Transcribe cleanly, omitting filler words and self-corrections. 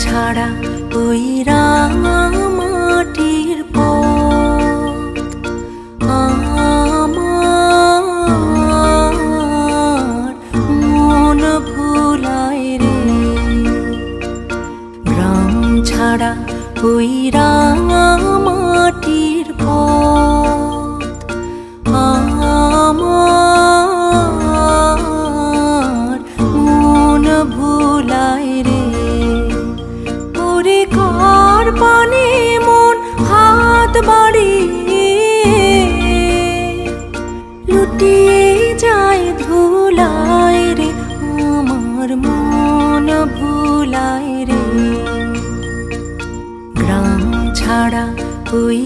ছাড়া ওই রাঙা মাটির পথ আমার মন ভুলায় রে। গ্রাম ছাড়া ওই রাঙা মাটির পথ আমার মন ভুলায় রে। ওরে কার পানে মন হাত বাড়িয়ে লুটিয়ে যায় ধুলায় রে। আমার মন ভুলায় রে। গ্রাম ছাড়া ওই